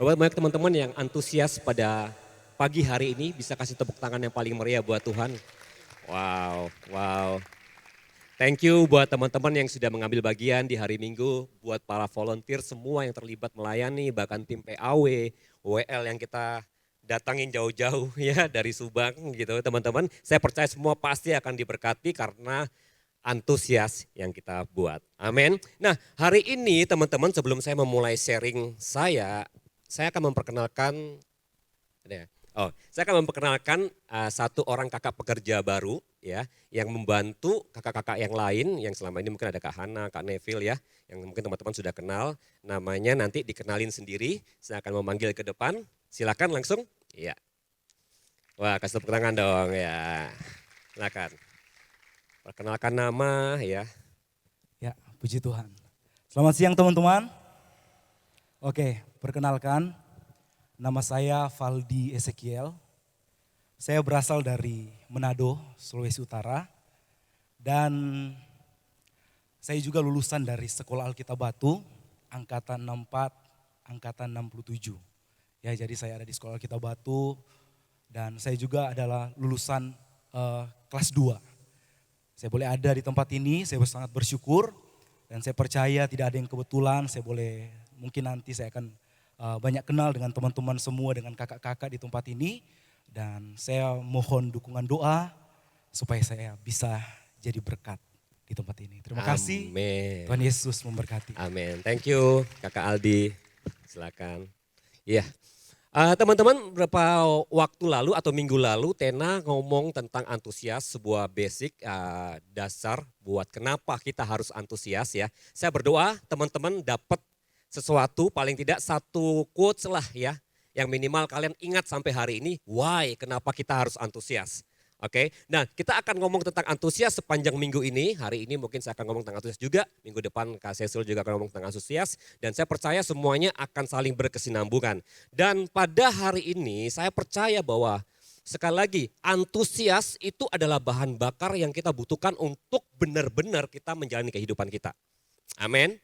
Bahwa banyak teman-teman yang antusias pada pagi hari ini bisa kasih tepuk tangan yang paling meriah buat Tuhan. Wow, wow. Thank you buat teman-teman yang sudah mengambil bagian di hari Minggu, buat para volunteer semua yang terlibat melayani, bahkan tim PAW, WL yang kita datangin jauh-jauh ya dari Subang gitu teman-teman. Saya percaya semua pasti akan diberkati karena antusias yang kita buat. Amin. Nah hari ini teman-teman sebelum saya memulai sharing saya akan memperkenalkan saya akan memperkenalkan satu orang kakak pekerja baru ya yang membantu kakak-kakak yang lain yang selama ini mungkin ada Kak Hana, Kak Neville ya yang mungkin teman-teman sudah kenal. Namanya nanti dikenalin sendiri. Saya akan memanggil ke depan. Silakan langsung. Iya. Wah, kasih tepuk tangan dong ya. Silakan. Perkenalkan nama ya. Ya, puji Tuhan. Selamat siang teman-teman. Oke, perkenalkan. Nama saya Valdi Ezekiel. Saya berasal dari Manado, Sulawesi Utara. Dan saya juga lulusan dari Sekolah Alkitab Batu, Angkatan 64, Angkatan 67. Ya, jadi saya ada di Sekolah Alkitab Batu dan saya juga adalah lulusan kelas 2. Saya boleh ada di tempat ini, saya sangat bersyukur dan saya percaya tidak ada yang kebetulan. Mungkin nanti saya akan banyak kenal dengan teman-teman semua, dengan kakak-kakak di tempat ini. Dan saya mohon dukungan doa supaya saya bisa jadi berkat di tempat ini. Terima kasih, Amin. Tuhan Yesus memberkati. Amin, thank you Kakak Aldi, silakan. Iya, teman-teman beberapa waktu lalu atau minggu lalu Tena ngomong tentang antusias, sebuah basic dasar buat kenapa kita harus antusias ya. Saya berdoa teman-teman dapat sesuatu, paling tidak satu quotes lah ya, yang minimal kalian ingat sampai hari ini, why, kenapa kita harus antusias. Oke, nah kita akan ngomong tentang antusias sepanjang minggu ini. Hari ini mungkin saya akan ngomong tentang antusias juga, minggu depan Kak Cecil juga akan ngomong tentang antusias. Dan saya percaya semuanya akan saling berkesinambungan. Dan pada hari ini saya percaya bahwa sekali lagi antusias itu adalah bahan bakar yang kita butuhkan untuk benar-benar kita menjalani kehidupan kita. Amin.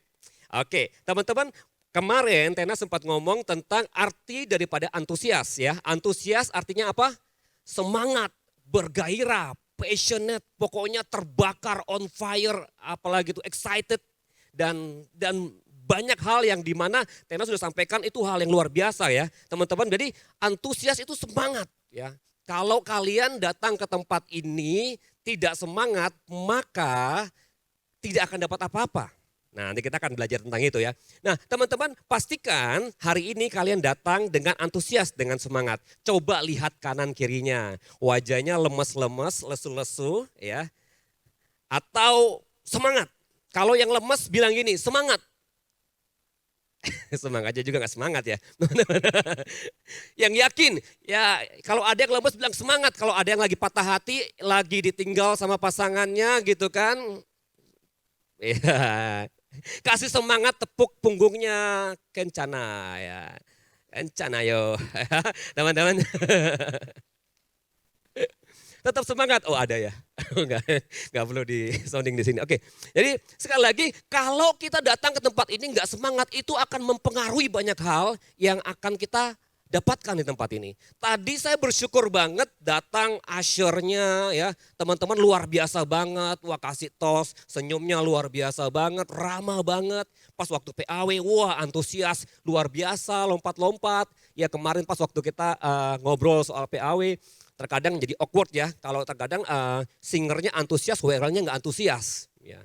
Oke, teman-teman, kemarin Tena sempat ngomong tentang arti daripada antusias ya. Antusias artinya apa? Semangat, bergairah, passionate, pokoknya terbakar, on fire, apalagi itu excited dan banyak hal yang dimana Tena sudah sampaikan itu hal yang luar biasa ya, teman-teman. Jadi antusias itu semangat ya. Kalau kalian datang ke tempat ini tidak semangat, maka tidak akan dapat apa-apa. Nah nanti kita akan belajar tentang itu ya. Nah teman-teman pastikan hari ini kalian datang dengan antusias, dengan semangat. Coba lihat kanan kirinya, wajahnya lemes-lemes, lesu-lesu ya. Atau semangat. Kalau yang lemes bilang gini, semangat. Semangatnya juga gak semangat ya. Yang yakin, ya kalau ada yang lemes bilang semangat. Kalau ada yang lagi patah hati, lagi ditinggal sama pasangannya gitu kan. Ya, kasih semangat, tepuk punggungnya, kencana ya. Kencana yo. Teman-teman. Tetap semangat. Oh ada ya. Enggak perlu di sounding di sini. Oke. Jadi sekali lagi kalau kita datang ke tempat ini enggak semangat itu akan mempengaruhi banyak hal yang akan kita dapatkan di tempat ini. Tadi saya bersyukur banget datang usher-nya ya. Teman-teman luar biasa banget. Wah kasih tos, senyumnya luar biasa banget, ramah banget. Pas waktu PAW, wah antusias luar biasa, lompat-lompat. Ya kemarin pas waktu kita ngobrol soal PAW, terkadang jadi awkward ya. Kalau terkadang singernya antusias, WL-nya nggak antusias. Ya.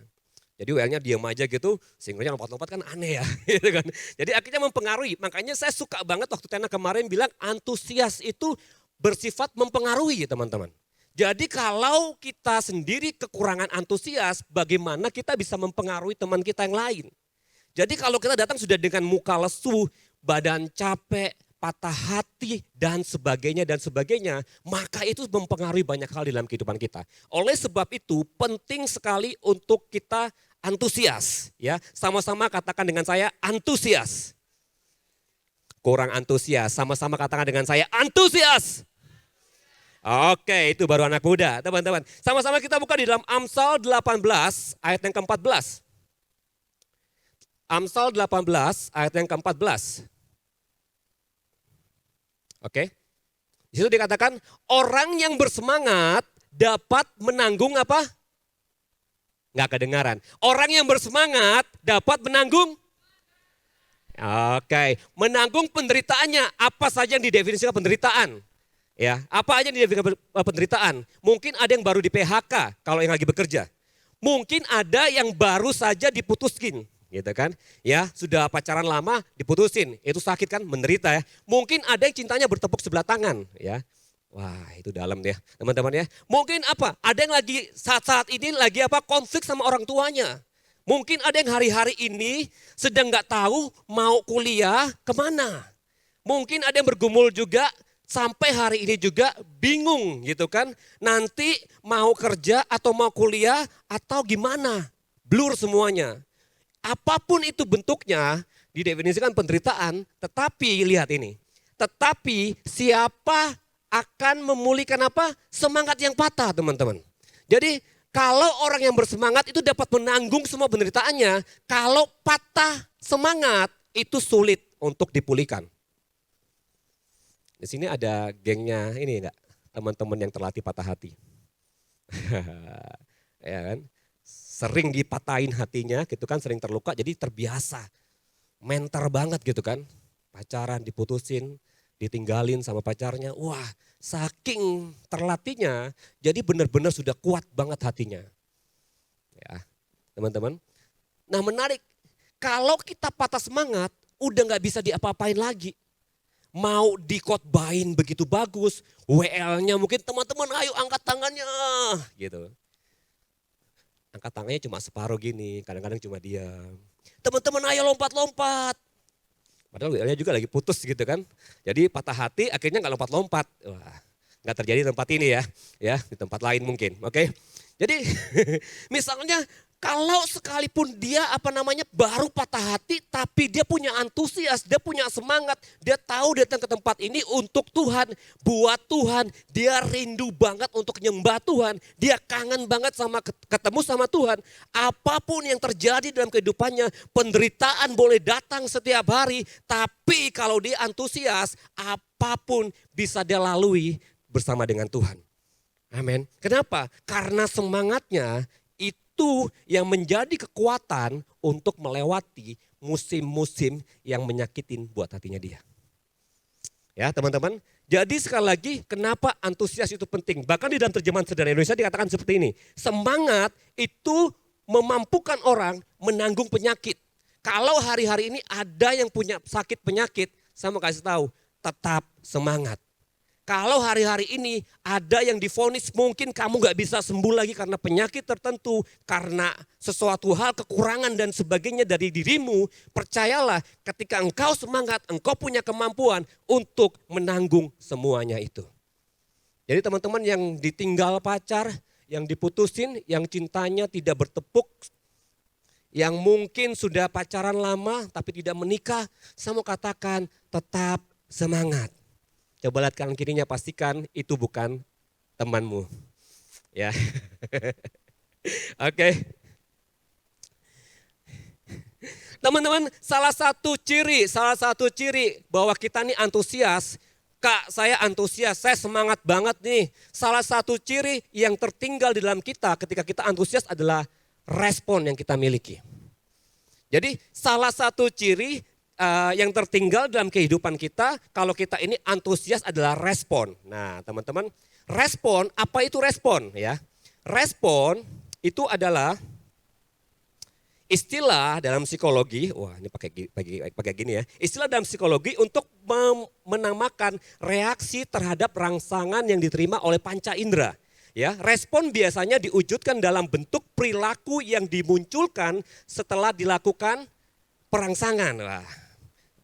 Jadi WL-nya diam aja gitu, singernya lompat-lompat kan aneh ya. Gitu kan. Jadi akhirnya mempengaruhi. Makanya saya suka banget waktu Tena kemarin bilang antusias itu bersifat mempengaruhi teman-teman. Jadi kalau kita sendiri kekurangan antusias, bagaimana kita bisa mempengaruhi teman kita yang lain. Jadi kalau kita datang sudah dengan muka lesu, badan capek, patah hati dan sebagainya, maka itu mempengaruhi banyak hal dalam kehidupan kita. Oleh sebab itu penting sekali untuk kita antusias ya. Sama-sama katakan dengan saya antusias. Kurang antusias, sama-sama katakan dengan saya antusias. Oke, itu baru anak muda, teman-teman. Sama-sama kita buka di dalam Amsal 18 ayat yang ke-14. Amsal 18 ayat yang ke-14. Oke. Di situ dikatakan orang yang bersemangat dapat menanggung apa? Nggak kedengaran. Orang yang bersemangat dapat menanggung. Oke, menanggung penderitaannya. Apa saja yang didefinisikan penderitaan? Ya, apa aja yang didefinisikan penderitaan? Mungkin ada yang baru di PHK kalau yang lagi bekerja. Mungkin ada yang baru saja diputuskin, gitu kan? Ya, sudah pacaran lama diputusin, itu sakit kan, menderita ya. Mungkin ada yang cintanya bertepuk sebelah tangan, ya. Wah, itu dalam ya, teman-teman ya. Mungkin apa? Ada yang lagi saat-saat ini lagi apa? Konflik sama orang tuanya. Mungkin ada yang hari-hari ini sedang nggak tahu mau kuliah kemana. Mungkin ada yang bergumul juga sampai hari ini juga bingung gitu kan. Nanti mau kerja atau mau kuliah atau gimana. Blur semuanya. Apapun itu bentuknya didefinisikan penderitaan. Tetapi lihat ini. Tetapi siapa akan memulihkan apa? Semangat yang patah teman-teman. Jadi kalau orang yang bersemangat itu dapat menanggung semua penderitaannya. Kalau patah semangat itu sulit untuk dipulihkan. Di sini ada gengnya ini enggak? Teman-teman yang terlatih patah hati. Ya kan? Sering dipatahin hatinya gitu kan, sering terluka jadi terbiasa. Mentor banget gitu kan. Pacaran diputusin, ditinggalin sama pacarnya. Wah, saking terlatihnya jadi benar-benar sudah kuat banget hatinya. Ya, teman-teman. Nah, menarik. Kalau kita patah semangat, udah nggak bisa diapa-apain lagi. Mau dikotbahin begitu bagus, WL-nya mungkin teman-teman ayo angkat tangannya gitu. Angkat tangannya cuma separuh gini, kadang-kadang cuma diam. Teman-teman ayo lompat-lompat. Padahal WL-nya juga lagi putus gitu kan. Jadi patah hati akhirnya nggak lompat-lompat. Wah, nggak terjadi di tempat ini ya di tempat lain mungkin. Oke. Jadi misalnya kalau sekalipun dia baru patah hati tapi dia punya antusias, dia punya semangat, dia tahu datang ke tempat ini untuk Tuhan, buat Tuhan, dia rindu banget untuk nyembah Tuhan, dia kangen banget sama ketemu sama Tuhan. Apapun yang terjadi dalam kehidupannya, penderitaan boleh datang setiap hari, tapi kalau dia antusias, apapun bisa dia lalui bersama dengan Tuhan. Amin. Kenapa? Karena semangatnya itu yang menjadi kekuatan untuk melewati musim-musim yang menyakitin buat hatinya dia. Ya teman-teman, jadi sekali lagi kenapa antusias itu penting. Bahkan di dalam terjemahan sederhana Indonesia dikatakan seperti ini. Semangat itu memampukan orang menanggung penyakit. Kalau hari-hari ini ada yang punya sakit penyakit, saya mau kasih tahu, tetap semangat. Kalau hari-hari ini ada yang divonis mungkin kamu gak bisa sembuh lagi karena penyakit tertentu, karena sesuatu hal kekurangan dan sebagainya dari dirimu, percayalah ketika engkau semangat, engkau punya kemampuan untuk menanggung semuanya itu. Jadi teman-teman yang ditinggal pacar, yang diputusin, yang cintanya tidak bertepuk, yang mungkin sudah pacaran lama tapi tidak menikah, saya mau katakan tetap semangat. Coba lihat kanan kirinya, pastikan itu bukan temanmu. Ya. Oke. Teman-teman, salah satu ciri bahwa kita nih antusias. Kak, saya antusias, saya semangat banget nih. Salah satu ciri yang tertinggal di dalam kita ketika kita antusias adalah respon yang kita miliki. Jadi salah satu ciri yang tertinggal dalam kehidupan kita, kalau kita ini antusias adalah respon. Nah teman-teman, respon, apa itu respon ya? Respon itu adalah istilah dalam psikologi, wah ini pakai gini ya. Istilah dalam psikologi untuk menamakan reaksi terhadap rangsangan yang diterima oleh panca indera. Ya, respon biasanya diwujudkan dalam bentuk perilaku yang dimunculkan setelah dilakukan perangsangan. Wah,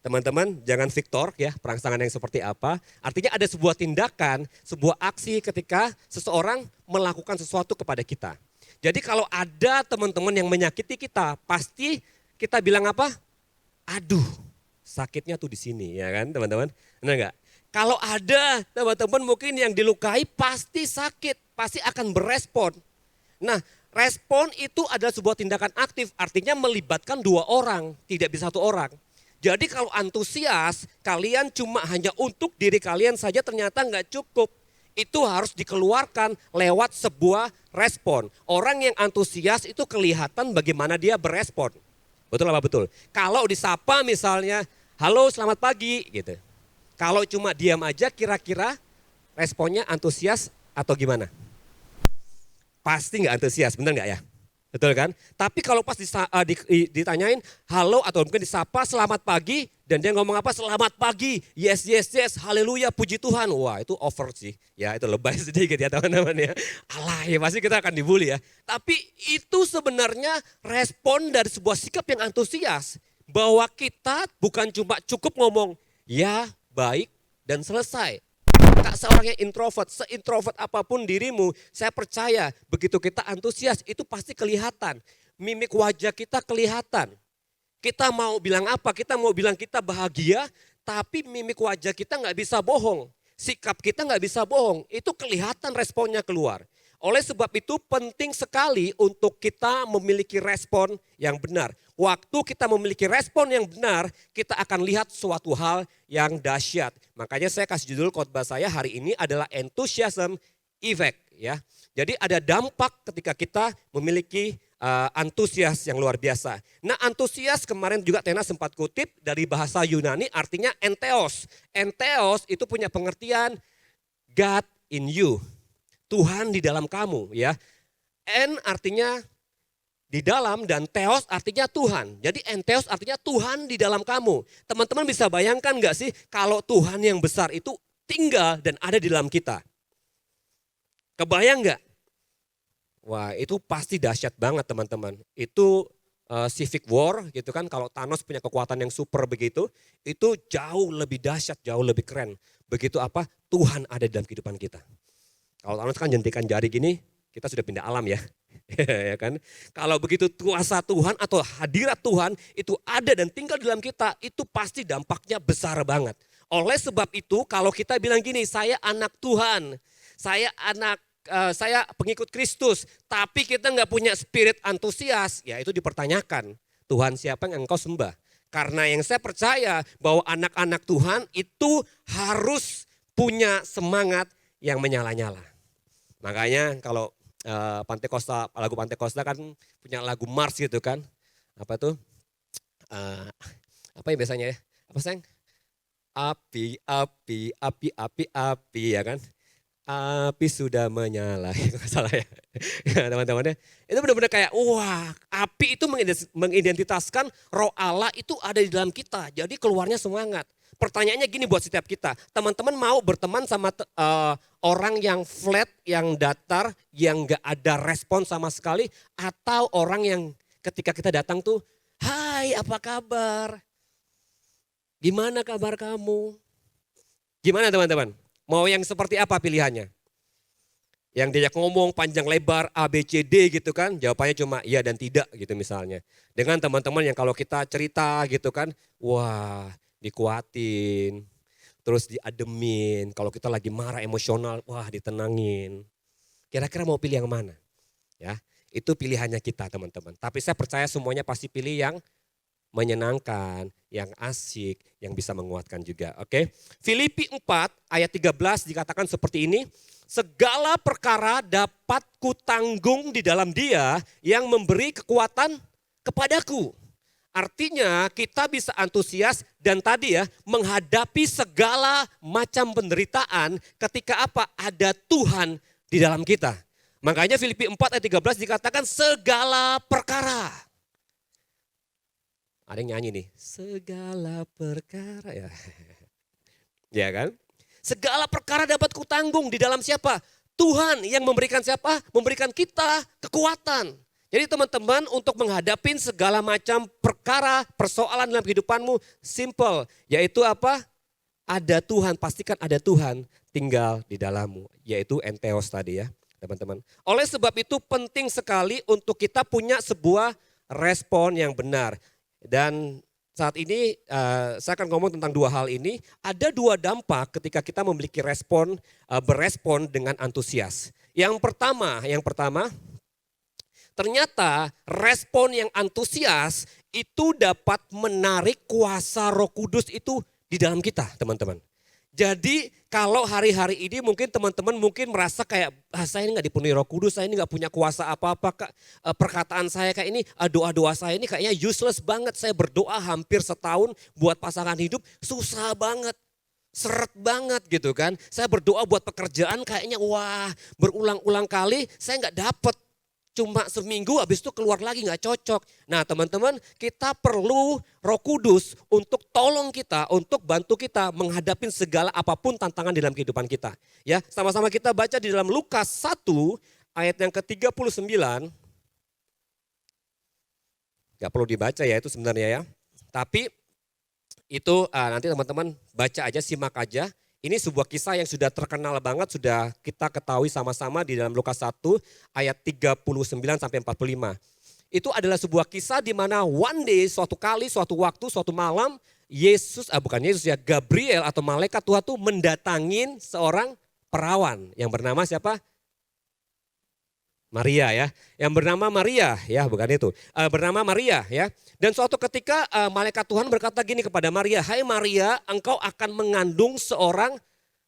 teman-teman jangan Victor ya, perangsangan yang seperti apa. Artinya ada sebuah tindakan, sebuah aksi ketika seseorang melakukan sesuatu kepada kita. Jadi kalau ada teman-teman yang menyakiti kita, pasti kita bilang apa? Aduh, sakitnya tuh di sini ya kan teman-teman. Benar enggak? Kalau ada teman-teman mungkin yang dilukai pasti sakit, pasti akan berespon. Nah, respon itu adalah sebuah tindakan aktif, artinya melibatkan dua orang, tidak bisa satu orang. Jadi kalau antusias, kalian cuma hanya untuk diri kalian saja ternyata nggak cukup. Itu harus dikeluarkan lewat sebuah respon. Orang yang antusias itu kelihatan bagaimana dia berespon. Betul apa betul? Kalau disapa misalnya, halo selamat pagi gitu. Kalau cuma diam aja kira-kira responnya antusias atau gimana? Pasti nggak antusias, benar nggak ya? Betul kan? Tapi kalau pas ditanyain halo atau mungkin disapa selamat pagi dan dia ngomong apa? Selamat pagi, yes yes yes, haleluya, puji Tuhan. Wah itu over sih, ya itu lebay sedikit ya teman-teman ya. Alah ya pasti kita akan dibully ya. Tapi itu sebenarnya respon dari sebuah sikap yang antusias. Bahwa kita bukan cuma cukup ngomong ya baik dan selesai. Tak seorang yang introvert, seintrovert apapun dirimu, saya percaya begitu kita antusias itu pasti kelihatan. Mimik wajah kita kelihatan. Kita mau bilang apa, kita mau bilang kita bahagia, tapi mimik wajah kita nggak bisa bohong. Sikap kita nggak bisa bohong, itu kelihatan responnya keluar. Oleh sebab itu penting sekali untuk kita memiliki respon yang benar. Waktu kita memiliki respon yang benar, kita akan lihat suatu hal yang dahsyat. Makanya saya kasih judul khotbah saya hari ini adalah enthusiasm effect ya. Jadi ada dampak ketika kita memiliki antusias yang luar biasa. Nah antusias kemarin juga Tena sempat kutip dari bahasa Yunani artinya entheos. Entheos itu punya pengertian God in you. Tuhan di dalam kamu ya. En artinya di dalam dan theos artinya Tuhan. Jadi entheos artinya Tuhan di dalam kamu. Teman-teman bisa bayangkan gak sih kalau Tuhan yang besar itu tinggal dan ada di dalam kita. Kebayang gak? Wah itu pasti dahsyat banget teman-teman. Itu civic war gitu kan. Kalau Thanos punya kekuatan yang super begitu. Itu jauh lebih dahsyat, jauh lebih keren. Begitu apa? Tuhan ada di dalam kehidupan kita. Kalau Thanos kan jentikan jari gini, kita sudah pindah alam ya. Ya kan? Kalau begitu kuasa Tuhan atau hadirat Tuhan itu ada dan tinggal di dalam kita, itu pasti dampaknya besar banget. Oleh sebab itu kalau kita bilang gini, saya anak Tuhan, saya pengikut Kristus, tapi kita nggak punya spirit antusias, ya itu dipertanyakan. Tuhan siapa yang engkau sembah? Karena yang saya percaya bahwa anak-anak Tuhan itu harus punya semangat yang menyala-nyala. Makanya kalau Pantekosta, lagu Pantekosta kan punya lagu Mars gitu kan. Apa tuh? Apa ya biasanya ya? Apa sayang? Api, api, api, api, api ya kan. Api sudah menyala, nggak salah ya. Ya teman-temannya. Itu benar-benar kayak wah api itu mengidentitaskan roh Allah itu ada di dalam kita. Jadi keluarnya semangat. Pertanyaannya gini buat setiap kita, teman-teman mau berteman sama orang yang flat, yang datar, yang gak ada respon sama sekali, atau orang yang ketika kita datang tuh, hai apa kabar? Gimana kabar kamu? Gimana teman-teman? Mau yang seperti apa pilihannya? Yang diajak ngomong panjang lebar A, B, C, D gitu kan, jawabannya cuma iya dan tidak gitu misalnya. Dengan teman-teman yang kalau kita cerita gitu kan, wah dikuatin, terus diademin. Kalau kita lagi marah emosional, wah ditenangin. Kira-kira mau pilih yang mana? Ya, itu pilihannya kita teman-teman. Tapi saya percaya semuanya pasti pilih yang menyenangkan, yang asik, yang bisa menguatkan juga. Oke. Filipi 4 ayat 13 dikatakan seperti ini. Segala perkara dapat kutanggung di dalam Dia yang memberi kekuatan kepadaku. Artinya kita bisa antusias dan tadi ya menghadapi segala macam penderitaan ketika apa? Ada Tuhan di dalam kita. Makanya Filipi 4 ayat 13 dikatakan segala perkara. Ada yang nyanyi nih, segala perkara ya. Ya kan? Segala perkara dapat kutanggung di dalam siapa? Tuhan yang memberikan siapa? Memberikan kita kekuatan. Jadi teman-teman untuk menghadapi segala macam perkara, persoalan dalam kehidupanmu simple. Yaitu apa? Ada Tuhan, pastikan ada Tuhan tinggal di dalammu. Yaitu entheos tadi ya teman-teman. Oleh sebab itu penting sekali untuk kita punya sebuah respon yang benar. Dan saat ini saya akan ngomong tentang dua hal ini. Ada dua dampak ketika kita memiliki respon, berespon dengan antusias. Yang pertama, ternyata respon yang antusias itu dapat menarik kuasa Roh Kudus itu di dalam kita, teman-teman. Jadi kalau hari-hari ini mungkin teman-teman mungkin merasa kayak saya ini nggak dipenuhi Roh Kudus, saya ini nggak punya kuasa apa-apa, Kak. Perkataan saya kayak ini, doa-doa saya ini kayaknya useless banget. Saya berdoa hampir setahun buat pasangan hidup, susah banget. Seret banget gitu kan. Saya berdoa buat pekerjaan kayaknya wah berulang-ulang kali saya nggak dapet. Cuma seminggu habis itu keluar lagi nggak cocok. Nah teman-teman kita perlu Roh Kudus untuk tolong kita, untuk bantu kita menghadapi segala apapun tantangan dalam kehidupan kita. Ya, sama-sama kita baca di dalam Lukas 1 ayat yang ke-39. Gak perlu dibaca ya itu sebenarnya ya. Tapi itu nanti teman-teman baca aja, simak aja. Ini sebuah kisah yang sudah terkenal banget, sudah kita ketahui sama-sama di dalam Lukas 1 ayat 39 sampai 45. Itu adalah sebuah kisah di mana one day, suatu kali, suatu waktu, suatu malam, Gabriel atau malaikat Tuhan tuh mendatangin seorang perawan yang bernama siapa? Maria ya, yang bernama Maria ya, bukan itu, bernama Maria ya. Dan suatu ketika malaikat Tuhan berkata gini kepada Maria, hai Maria, engkau akan mengandung seorang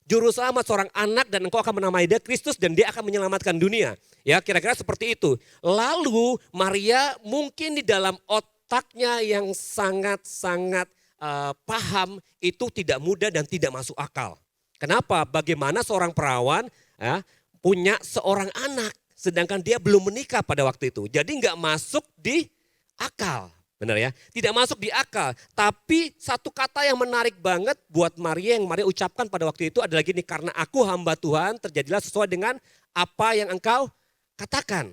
juru selamat, seorang anak dan engkau akan menamai dia Kristus dan dia akan menyelamatkan dunia. Ya kira-kira seperti itu. Lalu Maria mungkin di dalam otaknya yang sangat-sangat paham itu tidak mudah dan tidak masuk akal. Kenapa? Bagaimana seorang perawan ya, punya seorang anak. Sedangkan dia belum menikah pada waktu itu. Jadi nggak masuk di akal. Benar ya? Tidak masuk di akal. Tapi satu kata yang menarik banget buat Maria yang Maria ucapkan pada waktu itu adalah gini. Karena aku hamba Tuhan terjadilah sesuai dengan apa yang engkau katakan.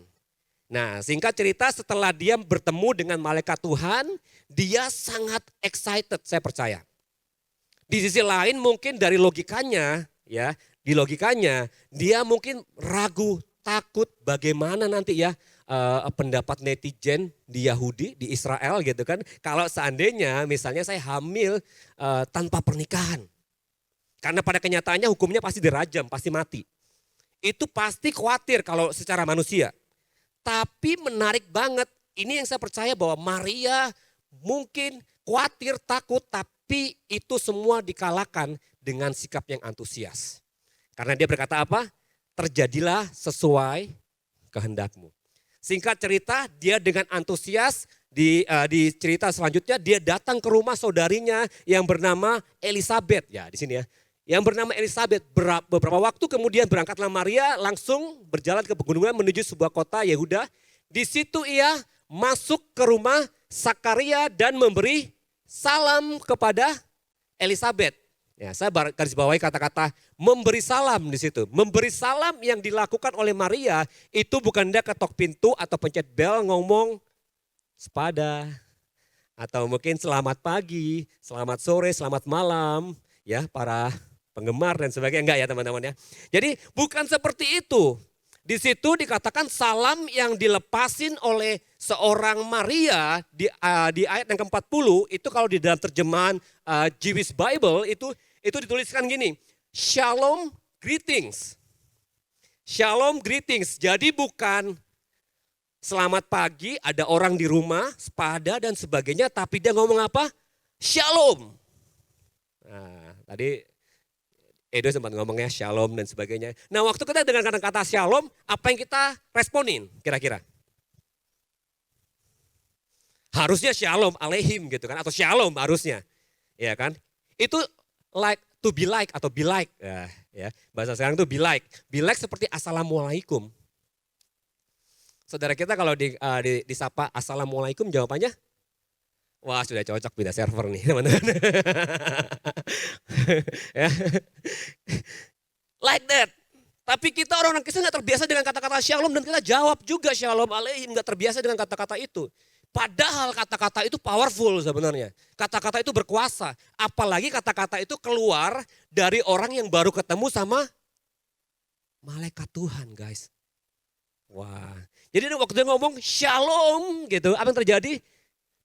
Nah singkat cerita setelah dia bertemu dengan malaikat Tuhan. Dia sangat excited saya percaya. Di sisi lain mungkin dari logikanya ya. Di logikanya dia mungkin ragu. Takut bagaimana nanti ya pendapat netizen di Yahudi, di Israel gitu kan. Kalau seandainya misalnya saya hamil tanpa pernikahan. Karena pada kenyataannya hukumnya pasti dirajam, pasti mati. Itu pasti khawatir kalau secara manusia. Tapi menarik banget, ini yang saya percaya bahwa Maria mungkin khawatir, takut, tapi itu semua dikalahkan dengan sikap yang antusias. Karena dia berkata apa? Terjadilah sesuai kehendakmu. Singkat cerita, dia dengan antusias di cerita selanjutnya dia datang ke rumah saudarinya yang bernama Elisabeth. Ya di sini ya. Yang bernama Elisabeth. Beberapa waktu kemudian berangkatlah Maria langsung berjalan ke pegunungan menuju sebuah kota Yehuda. Di situ ia masuk ke rumah Sakaria dan memberi salam kepada Elisabeth. Ya, saya garis bawahi kata-kata memberi salam di situ. Memberi salam yang dilakukan oleh Maria itu bukan dia ketok pintu atau pencet bel ngomong sepada atau mungkin selamat pagi, selamat sore, selamat malam ya para penggemar dan sebagainya. Enggak ya teman-teman ya. Jadi bukan seperti itu. Di situ dikatakan salam yang dilepasin oleh seorang Maria di ayat yang ke-40 itu kalau di dalam terjemahan Jewish Bible itu dituliskan gini, Shalom greetings. Shalom greetings. Jadi bukan selamat pagi ada orang di rumah, sepada dan sebagainya, tapi dia ngomong apa? Shalom. Nah, tadi Edo sempat ngomongnya shalom dan sebagainya. Nah waktu kita dengan kata-kata shalom, apa yang kita responin kira-kira? Harusnya shalom aleihim gitu kan, atau shalom harusnya. Ya kan? Itu like, to be like atau be like. Ya, bahasa sekarang itu be like. Be like seperti assalamualaikum. Saudara kita kalau disapa assalamualaikum jawabannya? Wah sudah cocok pindah server nih teman-teman. Ya. Like that. Tapi kita orang-orang Kristen gak terbiasa dengan kata-kata shalom dan kita jawab juga shalom aleihim. Gak terbiasa dengan kata-kata itu. Padahal kata-kata itu powerful sebenarnya. Kata-kata itu berkuasa. Apalagi kata-kata itu keluar dari orang yang baru ketemu sama malaikat Tuhan guys. Wah. Jadi waktu dia ngomong shalom gitu, apa yang terjadi?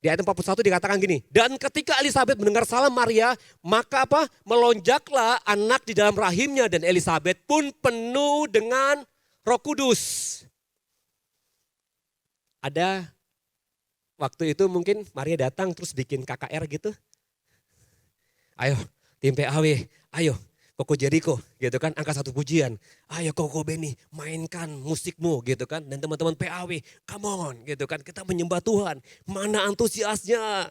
Di ayat 41 dikatakan gini, dan ketika Elisabeth mendengar salam Maria, maka apa? Melonjaklah anak di dalam rahimnya dan Elisabeth pun penuh dengan Roh Kudus. waktu itu mungkin Maria datang terus bikin KKR gitu. Ayo tim PAW, ayo Koko Jericho gitu kan, angkat satu pujian. Ayo Koko Beni mainkan musikmu gitu kan. Dan teman-teman PAW, come on gitu kan. Kita menyembah Tuhan, mana antusiasnya.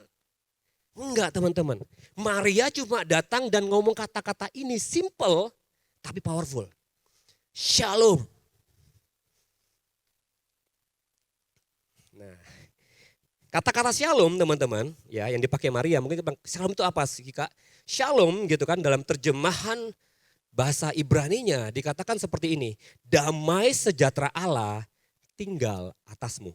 Enggak teman-teman, Maria cuma datang dan ngomong kata-kata ini simple tapi powerful. Shalom. Nah, kata-kata shalom teman-teman, ya yang dipakai Maria, mungkin shalom itu apa sih Kak? Shalom gitu kan dalam terjemahan bahasa Ibraninya dikatakan seperti ini, damai sejahtera Allah tinggal atasmu.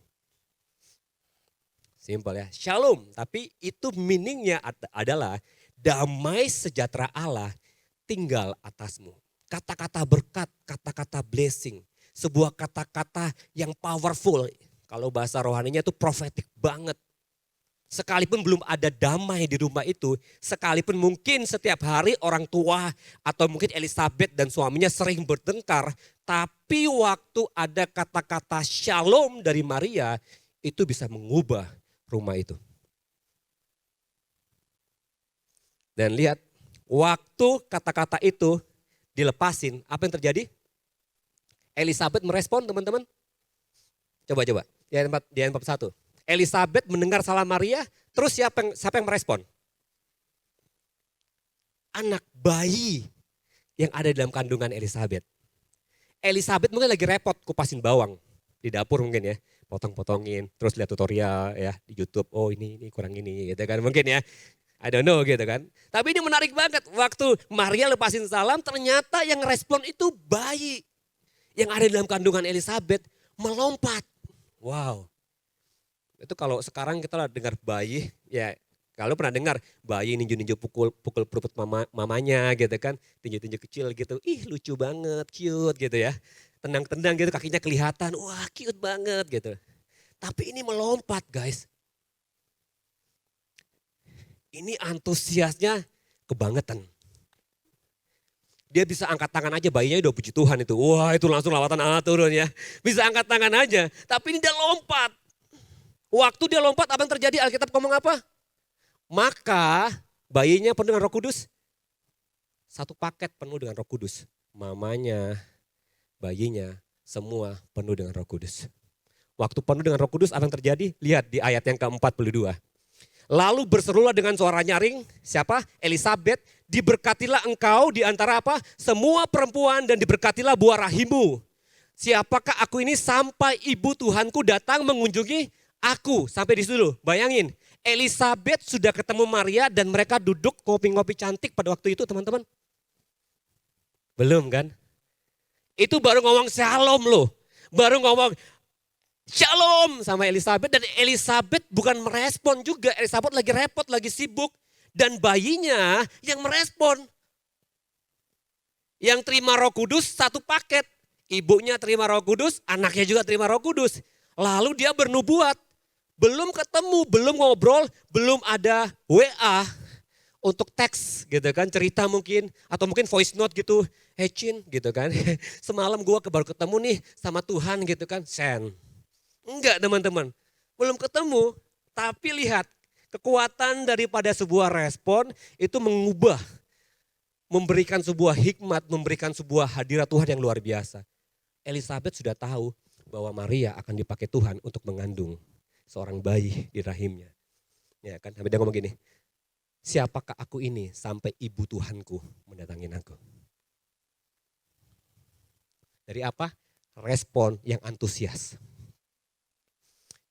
Simpel ya, shalom, tapi itu meaningnya adalah damai sejahtera Allah tinggal atasmu. Kata-kata berkat, kata-kata blessing, sebuah kata-kata yang powerful. Kalau bahasa rohaninya itu prophetic banget. Sekalipun belum ada damai di rumah itu, sekalipun mungkin setiap hari orang tua atau mungkin Elizabeth dan suaminya sering bertengkar, tapi waktu ada kata-kata shalom dari Maria, itu bisa mengubah rumah itu. Dan lihat, waktu kata-kata itu dilepasin, apa yang terjadi? Elizabeth merespon teman-teman. Coba-coba, di ayat 41. Elizabeth mendengar salam Maria, terus siapa yang merespon? Anak bayi yang ada dalam kandungan Elizabeth. Elizabeth mungkin lagi repot kupasin bawang di dapur mungkin ya. Potong-potongin, terus lihat tutorial ya di YouTube, oh ini kurang ini gitu kan mungkin ya. I don't know gitu kan. Tapi ini menarik banget, waktu Maria lepasin salam ternyata yang respon itu bayi. Yang ada dalam kandungan Elizabeth melompat. Wow. Itu kalau sekarang kita dengar bayi, ya kalau pernah dengar bayi ninju-ninju pukul perut mamanya gitu kan. Tinju-tinju kecil gitu, ih lucu banget, cute gitu ya. Tendang-tendang gitu kakinya kelihatan, wah cute banget gitu. Tapi ini melompat guys. Ini antusiasnya kebangetan. Dia bisa angkat tangan aja, bayinya udah puji Tuhan itu. Wah itu langsung lawatan Allah turun ya. Bisa angkat tangan aja, tapi ini dia lompat. Waktu dia lompat apa yang terjadi? Alkitab ngomong apa? Maka bayinya penuh dengan Roh Kudus. Satu paket penuh dengan Roh Kudus. Mamanya, bayinya, semua penuh dengan Roh Kudus. Waktu penuh dengan Roh Kudus apa yang terjadi? Lihat di ayat yang ke-42. Lalu berserulah dengan suara nyaring, siapa? Elizabeth, diberkatilah engkau di antara apa? Semua perempuan dan diberkatilah buah rahimmu. Siapakah aku ini sampai ibu Tuhanku datang mengunjungi aku? Sampai di situ, bayangin. Elizabeth sudah ketemu Maria dan mereka duduk ngopi-ngopi cantik pada waktu itu teman-teman. Belum kan? Itu baru ngomong shalom loh. Baru ngomong shalom sama Elizabeth. Dan Elizabeth bukan merespon juga. Elizabeth lagi repot, lagi sibuk. Dan bayinya yang merespon. Yang terima Roh Kudus satu paket. Ibunya terima Roh Kudus, anaknya juga terima Roh Kudus. Lalu dia bernubuat. Belum ketemu, belum ngobrol, belum ada WA untuk teks gitu kan, cerita mungkin. Atau mungkin voice note gitu, hey Cin gitu kan. Semalam gue baru ketemu nih sama Tuhan gitu kan, send. Enggak teman-teman, belum ketemu. Tapi lihat, kekuatan daripada sebuah respon itu mengubah. Memberikan sebuah hikmat, memberikan sebuah hadirat Tuhan yang luar biasa. Elizabeth sudah tahu bahwa Maria akan dipakai Tuhan untuk mengandung seorang bayi di rahimnya. Ya kan, sampai dia ngomong gini, siapakah aku ini sampai ibu Tuhanku mendatangin aku. Dari apa? Respon yang antusias.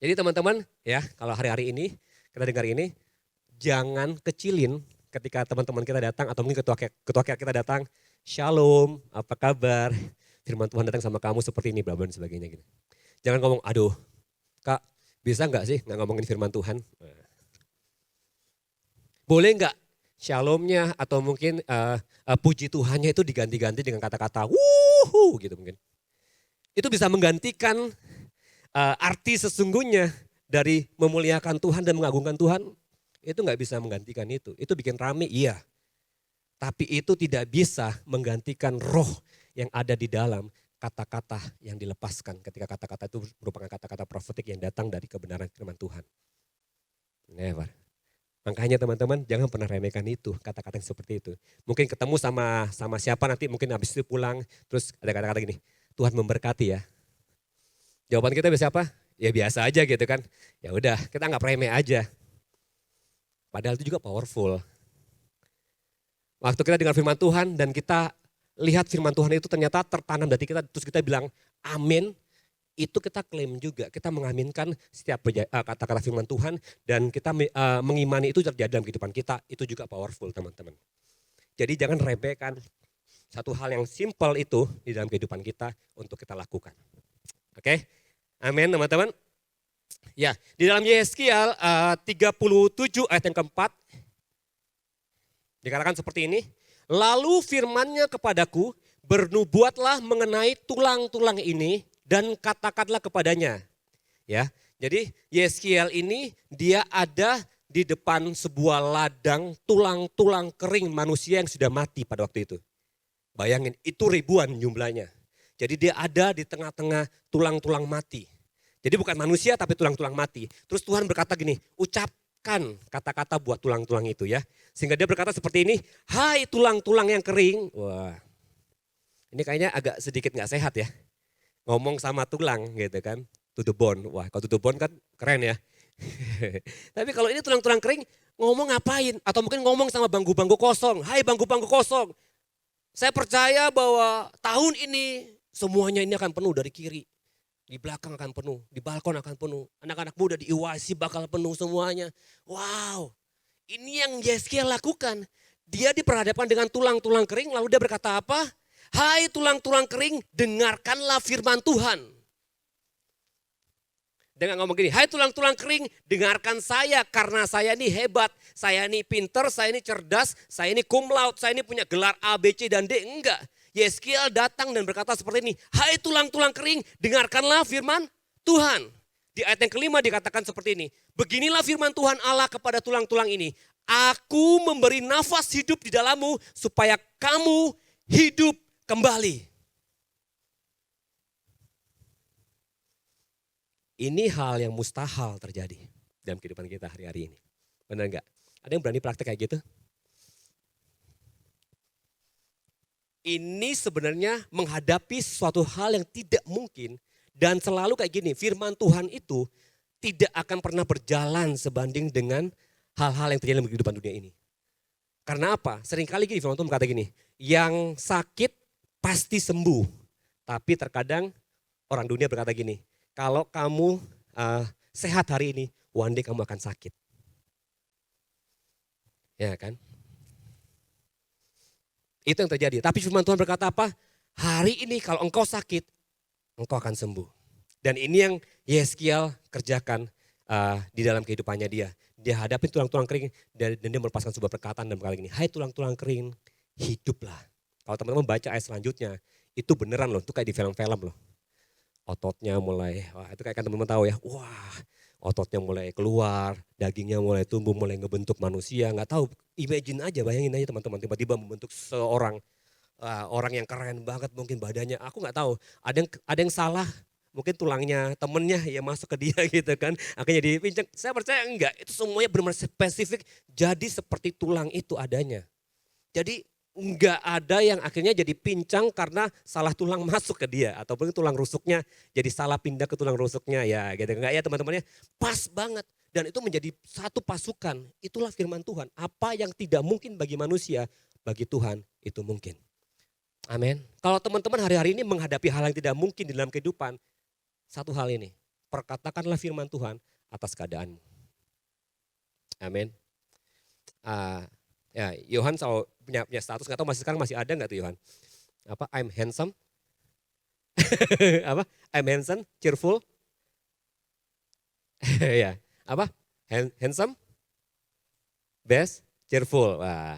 Jadi teman-teman ya, kalau hari-hari ini kita dengar ini, jangan kecilin ketika teman-teman kita datang atau mungkin ketua kita datang, shalom, apa kabar? Firman Tuhan datang sama kamu seperti ini, bla bla dan sebagainya gitu. Jangan ngomong, aduh Kak, bisa nggak sih nggak ngomongin firman Tuhan? Boleh nggak shalomnya atau mungkin puji Tuhannya itu diganti-ganti dengan kata-kata wuhu gitu mungkin. Itu bisa menggantikan arti sesungguhnya dari memuliakan Tuhan dan mengagungkan Tuhan. Itu nggak bisa menggantikan itu. Itu bikin rame, iya. Tapi itu tidak bisa menggantikan roh yang ada di dalam kata-kata yang dilepaskan ketika kata-kata itu merupakan kata-kata profetik yang datang dari kebenaran firman Tuhan. Never. Makanya teman-teman jangan pernah remehkan itu, kata-kata yang seperti itu. Mungkin ketemu sama siapa nanti mungkin habis itu pulang, terus ada kata-kata gini, Tuhan memberkati ya. Jawaban kita biasa apa? Ya biasa aja gitu kan. Ya udah, kita nggak remeh aja. Padahal itu juga powerful. Waktu kita dengar firman Tuhan dan kita lihat firman Tuhan itu ternyata tertanam dari kita, terus kita bilang amin, itu kita klaim juga, kita mengaminkan setiap kata-kata firman Tuhan dan kita mengimani itu terjadi dalam kehidupan kita, itu juga powerful teman-teman. Jadi jangan remehkan satu hal yang simple itu di dalam kehidupan kita untuk kita lakukan. Oke, amin teman-teman. Ya, di dalam Yeskiel 37 ayat yang keempat, dikatakan seperti ini, lalu firman-Nya kepadaku, bernubuatlah mengenai tulang-tulang ini dan katakanlah kepadanya. Ya, jadi Yeskiel ini dia ada di depan sebuah ladang tulang-tulang kering manusia yang sudah mati pada waktu itu. Bayangin, itu ribuan jumlahnya. Jadi dia ada di tengah-tengah tulang-tulang mati. Jadi bukan manusia tapi tulang-tulang mati. Terus Tuhan berkata gini, ucapkan kata-kata buat tulang-tulang itu ya. Sehingga dia berkata seperti ini, hai tulang-tulang yang kering. Wah, ini kayaknya agak sedikit gak sehat ya. Ngomong sama tulang gitu kan, to the bone. Wah kalau to the bone kan keren ya. Tapi kalau ini tulang-tulang kering, ngomong ngapain? Atau mungkin ngomong sama bangku-bangku kosong. Hai bangku-bangku kosong, saya percaya bahwa tahun ini semuanya ini akan penuh dari kiri. Di belakang akan penuh, di balkon akan penuh. Anak-anak muda di IWC bakal penuh semuanya. Wow, ini yang Yeskiel lakukan. Dia diperhadapkan dengan tulang-tulang kering, lalu dia berkata apa? Hai tulang-tulang kering, dengarkanlah firman Tuhan. Dengan ngomong gini, hai tulang-tulang kering, dengarkan saya karena saya ini hebat. Saya ini pinter, saya ini cerdas, saya ini cum laude, saya ini punya gelar A, B, C, dan D. Enggak. Yeskiel datang dan berkata seperti ini, hai tulang-tulang kering, dengarkanlah firman Tuhan. Di ayat yang kelima dikatakan seperti ini, beginilah firman Tuhan Allah kepada tulang-tulang ini. Aku memberi nafas hidup di dalammu supaya kamu hidup kembali. Ini hal yang mustahil terjadi dalam kehidupan kita hari-hari ini. Benar enggak? Ada yang berani praktek kayak gitu? Ini sebenarnya menghadapi suatu hal yang tidak mungkin dan selalu kayak gini, firman Tuhan itu tidak akan pernah berjalan sebanding dengan hal-hal yang terjadi dalam kehidupan dunia ini. Karena apa? Seringkali gini firman Tuhan berkata gini, yang sakit pasti sembuh. Tapi terkadang orang dunia berkata gini, kalau kamu sehat hari ini, one day kamu akan sakit. Ya kan? Itu yang terjadi. Tapi firman Tuhan berkata apa? Hari ini kalau engkau sakit, engkau akan sembuh. Dan ini yang Yeskiel kerjakan di dalam kehidupannya dia. Dia hadapi tulang-tulang kering dan dia melepaskan sebuah perkataan dan berkata gini, hai tulang-tulang kering, hiduplah. Kalau teman-teman baca ayat selanjutnya, itu beneran loh, itu kayak di film-film loh. Ototnya mulai, wah itu kayak kan teman-teman tahu ya, wah ototnya mulai keluar, dagingnya mulai tumbuh, mulai ngebentuk manusia. Nggak tahu, imagine aja, bayangin aja teman-teman, tiba-tiba membentuk seorang orang yang keren banget mungkin badannya. Aku nggak tahu, ada yang salah, mungkin tulangnya temennya ya masuk ke dia gitu kan. Akhirnya dipincang, saya percaya enggak, itu semuanya benar-benar spesifik jadi seperti tulang itu adanya. Jadi enggak ada yang akhirnya jadi pincang karena salah tulang masuk ke dia. Ataupun tulang rusuknya jadi salah pindah ke tulang rusuknya ya gitu. Enggak ya teman-temannya, pas banget. Dan itu menjadi satu pasukan, itulah firman Tuhan. Apa yang tidak mungkin bagi manusia, bagi Tuhan itu mungkin. Amin. Kalau teman-teman hari-hari ini menghadapi hal yang tidak mungkin di dalam kehidupan, satu hal ini, perkatakanlah firman Tuhan atas keadaanmu. Amin. Ya, Yohan selalu punya status, nggak tahu masih sekarang masih ada nggak tuh Yohan? Apa? I'm handsome. Apa? I'm handsome, cheerful. Ya, apa? Handsome, best, cheerful. Wah.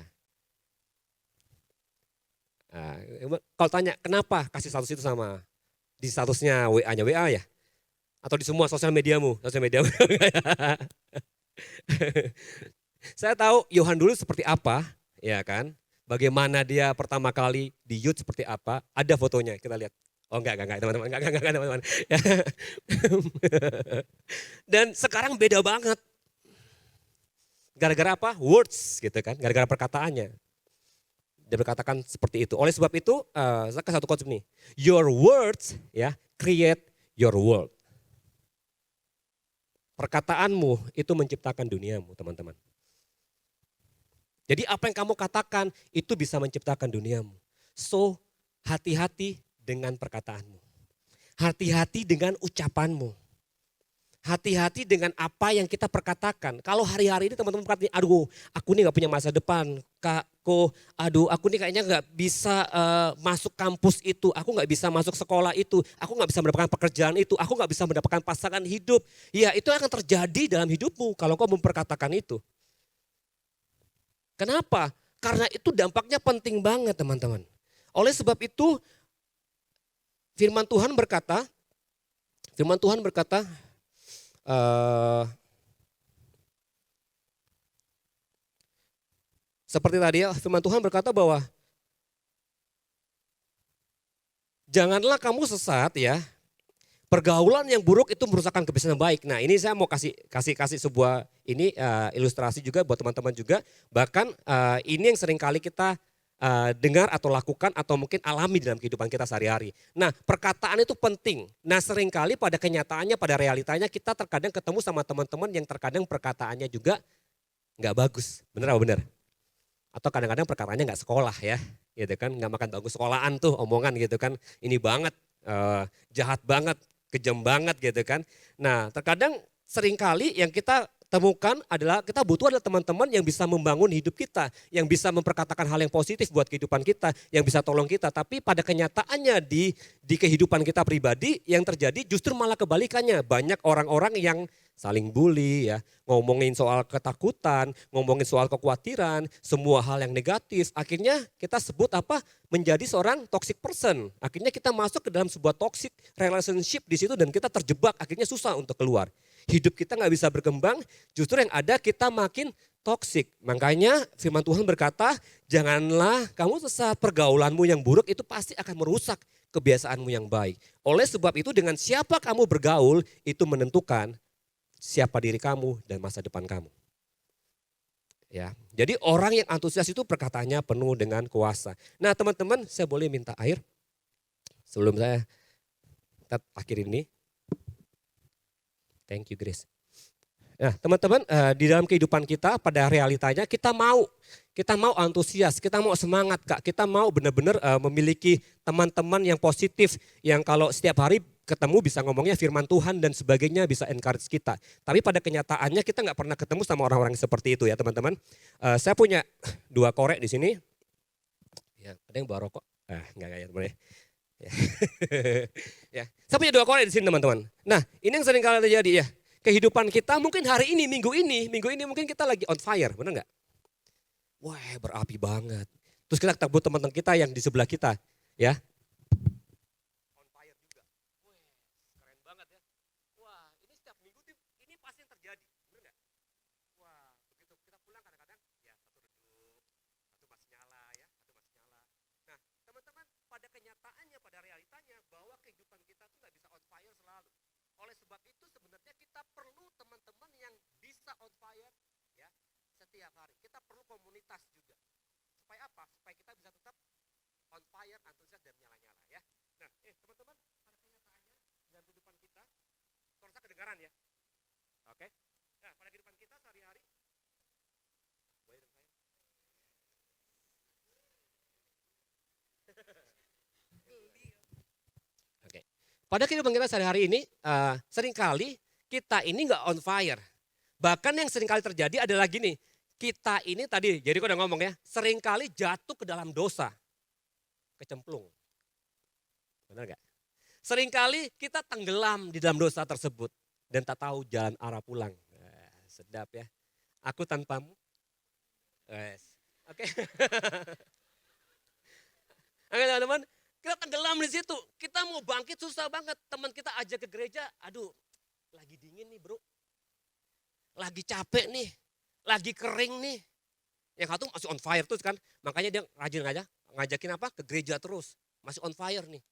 Kalau tanya kenapa kasih status itu sama di statusnya WA-nya WA ya? Atau di semua sosial mediamu? Sosial mediamu. Saya tahu Yohan dulu seperti apa, ya kan? Bagaimana dia pertama kali di youth seperti apa? Ada fotonya, kita lihat. Oh enggak teman-teman, enggak teman-teman. Dan sekarang beda banget. Gara-gara apa? Words gitu kan, gara-gara perkataannya. Dia berkatakan seperti itu. Oleh sebab itu, saya kasih satu konsep nih. Your words ya create your world. Perkataanmu itu menciptakan duniamu, teman-teman. Jadi apa yang kamu katakan itu bisa menciptakan duniamu. So, hati-hati dengan perkataanmu. Hati-hati dengan ucapanmu. Hati-hati dengan apa yang kita perkatakan. Kalau hari-hari ini teman-teman berkata, aduh aku ini gak punya masa depan. Aduh aku ini kayaknya gak bisa masuk kampus itu. Aku gak bisa masuk sekolah itu. Aku gak bisa mendapatkan pekerjaan itu. Aku gak bisa mendapatkan pasangan hidup. Ya itu akan terjadi dalam hidupmu kalau kau memperkatakan itu. Kenapa? Karena itu dampaknya penting banget teman-teman. Oleh sebab itu firman Tuhan berkata, seperti tadi ya, firman Tuhan berkata bahwa janganlah kamu sesat ya. Pergaulan yang buruk itu merusakkan kebiasaan yang baik. Nah, ini saya mau kasih sebuah ini ilustrasi juga buat teman-teman juga. Bahkan ini yang sering kali kita dengar atau lakukan atau mungkin alami dalam kehidupan kita sehari-hari. Nah, perkataan itu penting. Nah, seringkali pada kenyataannya, pada realitanya kita terkadang ketemu sama teman-teman yang terkadang perkataannya juga nggak bagus. Bener apa bener? Atau kadang-kadang perkataannya nggak sekolah ya, gitu kan? Nggak makan bagus sekolahan tuh omongan gitu kan. Ini banget, jahat banget, kejam banget gitu kan. Nah, terkadang seringkali yang kita temukan adalah kita butuh adalah teman-teman yang bisa membangun hidup kita, yang bisa memperkatakan hal yang positif buat kehidupan kita, yang bisa tolong kita. Tapi pada kenyataannya di kehidupan kita pribadi yang terjadi justru malah kebalikannya. Banyak orang-orang yang saling bully ya, ngomongin soal ketakutan, ngomongin soal kekhawatiran, semua hal yang negatif. Akhirnya kita sebut apa? Menjadi seorang toxic person. Akhirnya kita masuk ke dalam sebuah toxic relationship di situ dan kita terjebak, akhirnya susah untuk keluar. Hidup kita nggak bisa berkembang, justru yang ada kita makin toksik. Makanya firman Tuhan berkata, janganlah kamu sesat, pergaulanmu yang buruk itu pasti akan merusak kebiasaanmu yang baik. Oleh sebab itu dengan siapa kamu bergaul itu menentukan siapa diri kamu dan masa depan kamu. Ya, jadi orang yang antusias itu perkataannya penuh dengan kuasa. Nah teman-teman, saya boleh minta air sebelum saya akhir ini. Thank you Grace. Nah teman-teman, di dalam kehidupan kita pada realitanya kita mau antusias, kita mau semangat Kak, kita mau benar-benar memiliki teman-teman yang positif, yang kalau setiap hari ketemu bisa ngomongnya firman Tuhan dan sebagainya, bisa encourage kita. Tapi pada kenyataannya kita nggak pernah ketemu sama orang-orang seperti itu ya teman-teman. Saya punya 2 korek di sini. Ya, ada yang bawa rokok? Enggak ya teman-teman ya. Ya, saya punya 2 korek di sini teman-teman. Nah, ini yang sering kali terjadi ya. Kehidupan kita mungkin hari ini, minggu ini mungkin kita lagi on fire, benar nggak? Wah, berapi banget. Terus kita ketemu teman-teman kita yang di sebelah kita, ya. On fire juga. Wah, keren banget ya. Wah, ini setiap minggu tuh ini pasti yang terjadi, benar nggak? Wah, begitu kita pulang kadang-kadang ya satu redup, satu masih nyala ya, satu masih nyala. Nah, teman-teman, pada kenyataannya, pada realitanya bahwa kehidupan kita tuh nggak bisa on fire selalu. Oleh sebab itu sebenarnya kita perlu teman-teman yang bisa on fire ya setiap hari. Kita perlu komunitas juga. Supaya apa? Supaya kita bisa tetap on fire, antusias dan nyala-nyala ya. Nah, teman-teman, pada kenyataannya dalam kehidupan kita, suara saya kedengaran ya. Oke. Nah, pada kehidupan kita sehari-hari, boleh dong saya. Oke. Pada kehidupan kita sehari-hari ini, seringkali kita ini nggak on fire. Bahkan yang seringkali terjadi adalah gini, kita ini tadi, jadi kau udah ngomong ya, seringkali jatuh ke dalam dosa, kecemplung. Benar gak? Seringkali kita tenggelam di dalam dosa tersebut dan tak tahu jalan arah pulang. Sedap ya. Aku tanpamu. Oke. Oke teman-teman, kita tenggelam di situ. Kita mau bangkit susah banget. Teman kita ajak ke gereja, aduh lagi dingin nih bro. Lagi capek nih, lagi kering nih. Yang satu masih on fire terus kan, makanya dia rajin ngajakin apa? Ke gereja terus, masih on fire nih.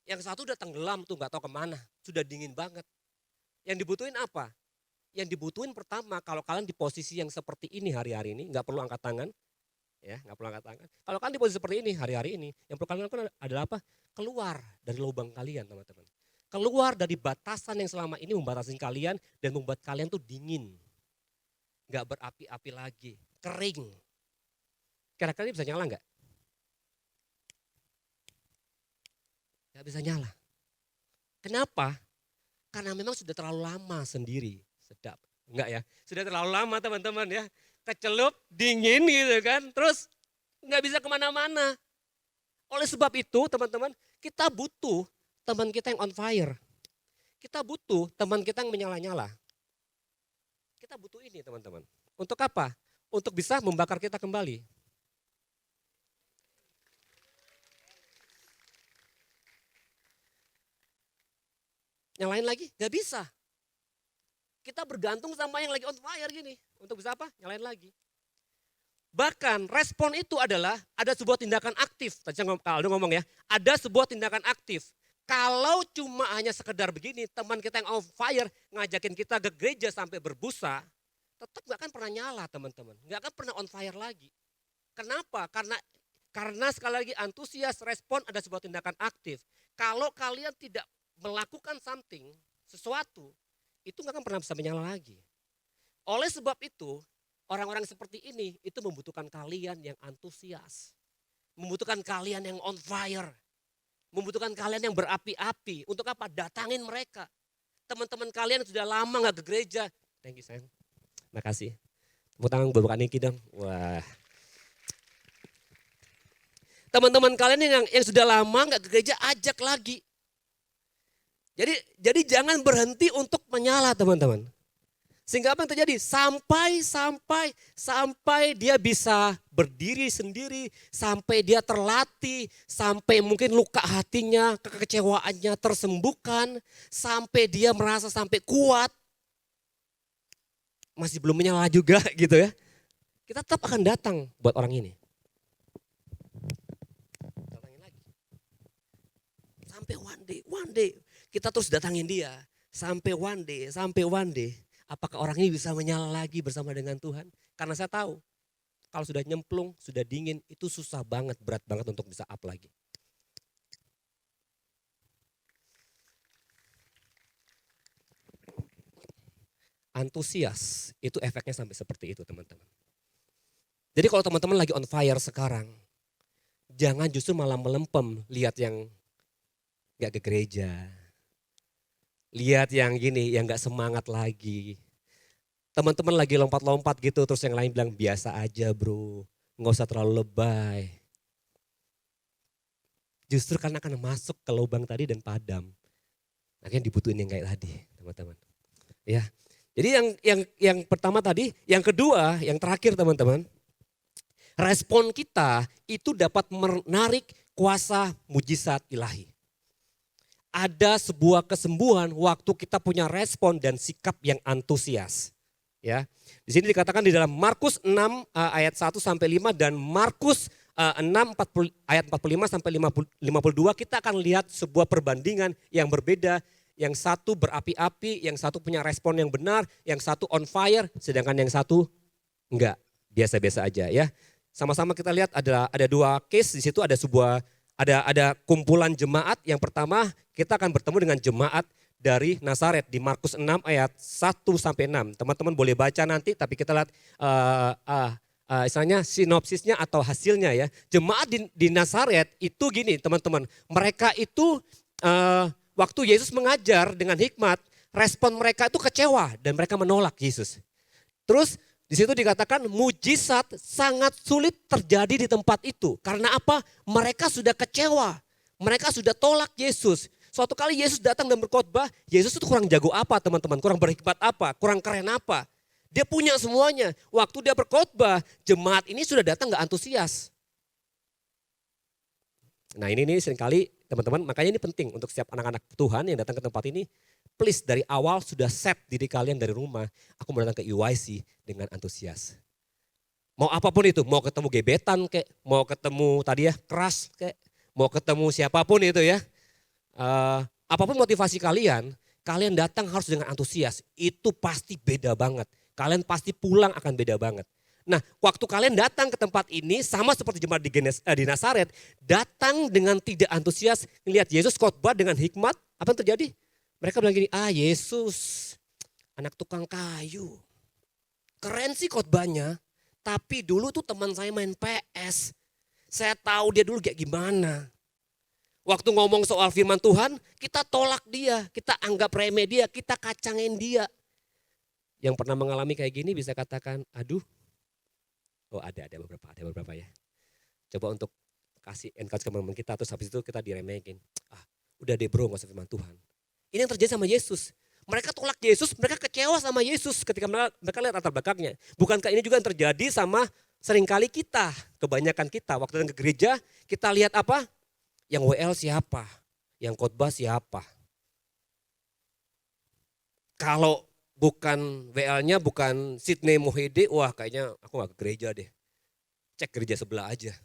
Yang satu udah tenggelam tuh, nggak tahu kemana, sudah dingin banget. Yang dibutuhin apa? yang dibutuhin pertama, kalau kalian di posisi yang seperti ini hari-hari ini, nggak perlu angkat tangan, ya nggak perlu angkat tangan. Kalau kalian di posisi seperti ini hari-hari ini, yang perlu kalian lakukan adalah apa? Keluar dari lubang kalian, teman-teman. Keluar dari batasan yang selama ini membatasi kalian dan membuat kalian tuh dingin, nggak berapi-api lagi, kering. Kira-kira ini bisa nyala nggak? Nggak bisa nyala. Kenapa? Karena memang sudah terlalu lama sendiri. Sedap. Enggak ya? Sudah terlalu lama teman-teman ya. Kecelup, dingin gitu kan. Terus nggak bisa kemana-mana. Oleh sebab itu teman-teman, kita butuh teman kita yang on fire. Kita butuh teman kita yang menyala-nyala. Kita butuh ini teman-teman. Untuk apa? Untuk bisa membakar kita kembali. Nyalain lagi? Gak bisa. Kita bergantung sama yang lagi on fire gini. Untuk bisa apa? Nyalain lagi. Bahkan respon itu adalah ada sebuah tindakan aktif. Tadi Aldo ngomong ya, ada sebuah tindakan aktif. Kalau cuma hanya sekedar begini, teman kita yang on fire ngajakin kita ke gereja sampai berbusa, tetap gak akan pernah nyala teman-teman. Gak akan pernah on fire lagi. Kenapa? Karena sekali lagi antusias, respon ada sebuah tindakan aktif. Kalau kalian tidak melakukan something, sesuatu, itu gak akan pernah bisa menyala lagi. Oleh sebab itu, orang-orang seperti ini itu membutuhkan kalian yang antusias. Membutuhkan kalian yang on fire. Membutuhkan kalian yang berapi-api. Untuk apa? Datangin mereka. Teman-teman kalian yang sudah lama gak ke gereja. Thank you sayang. Makasih. Tepuk tangan buat Niki dong. Wah. Teman-teman kalian yang sudah lama gak ke gereja, ajak lagi. Jadi jangan berhenti untuk menyala teman-teman. Sehingga apa yang terjadi? Sampai dia bisa berdiri sendiri, sampai dia terlatih, sampai mungkin luka hatinya, kekecewaannya tersembuhkan, sampai dia merasa sampai kuat. Masih belum menyala juga gitu ya. Kita tetap akan datang buat orang ini. Datangin lagi. Sampai one day. Kita terus datangin dia. Sampai one day. Apakah orang ini bisa menyala lagi bersama dengan Tuhan? Karena saya tahu, kalau sudah nyemplung, sudah dingin, itu susah banget, berat banget untuk bisa up lagi. Antusias, itu efeknya sampai seperti itu teman-teman. Jadi kalau teman-teman lagi on fire sekarang, jangan justru malah melempem, lihat yang gak ke gereja. Lihat yang gini, yang gak semangat lagi. Teman-teman lagi lompat-lompat gitu, terus yang lain bilang biasa aja bro, gak usah terlalu lebay. Justru karena akan masuk ke lubang tadi dan padam. Akhirnya dibutuhin yang kayak tadi teman-teman. Ya, jadi yang pertama tadi, yang kedua, yang terakhir teman-teman. Respon kita itu dapat menarik kuasa mujizat ilahi. Ada sebuah kesembuhan waktu kita punya respon dan sikap yang antusias. Ya, di sini dikatakan di dalam Markus 6 ayat 1 sampai 5 dan Markus 6 ayat 45 sampai 52 kita akan lihat sebuah perbandingan yang berbeda. Yang satu berapi-api, yang satu punya respon yang benar, yang satu on fire, sedangkan yang satu enggak, biasa-biasa aja ya. Sama-sama kita lihat ada dua case, di situ ada kumpulan jemaat. Yang pertama kita akan bertemu dengan jemaat dari Nazaret di Markus 6 ayat 1 sampai 6. Teman-teman boleh baca nanti, tapi kita lihat istilahnya sinopsisnya atau hasilnya ya. Jemaat di Nazaret itu gini teman-teman, mereka itu waktu Yesus mengajar dengan hikmat, respon mereka itu kecewa dan mereka menolak Yesus. Terus di situ dikatakan mujizat sangat sulit terjadi di tempat itu. Karena apa? Mereka sudah kecewa. Mereka sudah tolak Yesus. Suatu kali Yesus datang dan berkhotbah, Yesus itu kurang jago apa teman-teman? Kurang berhikmat apa? Kurang keren apa? Dia punya semuanya. Waktu dia berkhotbah, jemaat ini sudah datang gak antusias. Nah ini seringkali teman-teman, makanya ini penting untuk setiap anak-anak Tuhan yang datang ke tempat ini. Please dari awal sudah set diri kalian dari rumah. Aku mau datang ke EYC dengan antusias. Mau apapun itu, mau ketemu gebetan kayak, mau ketemu tadi ya keras kayak, mau ketemu siapapun itu ya. Apapun motivasi kalian, kalian datang harus dengan antusias. Itu pasti beda banget. Kalian pasti pulang akan beda banget. Nah, waktu kalian datang ke tempat ini sama seperti jemaat di Nazaret, datang dengan tidak antusias, melihat Yesus khotbah dengan hikmat, apa yang terjadi? Mereka bilang gini, Yesus, anak tukang kayu. Keren sih khotbahnya, tapi dulu tuh teman saya main PS. Saya tahu dia dulu kayak gimana. Waktu ngomong soal firman Tuhan, kita tolak dia, kita anggap remeh dia, kita kacangin dia. Yang pernah mengalami kayak gini bisa katakan, aduh. Oh ada beberapa ya. Coba untuk kasih encourage ke teman kita, terus habis itu kita diremehin. Udah deh bro, gak usah firman Tuhan. Ini yang terjadi sama Yesus. Mereka tolak Yesus, mereka kecewa sama Yesus ketika mereka lihat latar belakangnya. Bukankah ini juga yang terjadi sama seringkali kita, kebanyakan kita. Waktu datang ke gereja, kita lihat apa? Yang WL siapa? Yang khotbah siapa? Kalau bukan WL-nya, bukan Sidney Mohede, wah kayaknya aku gak ke gereja deh. Cek gereja sebelah aja.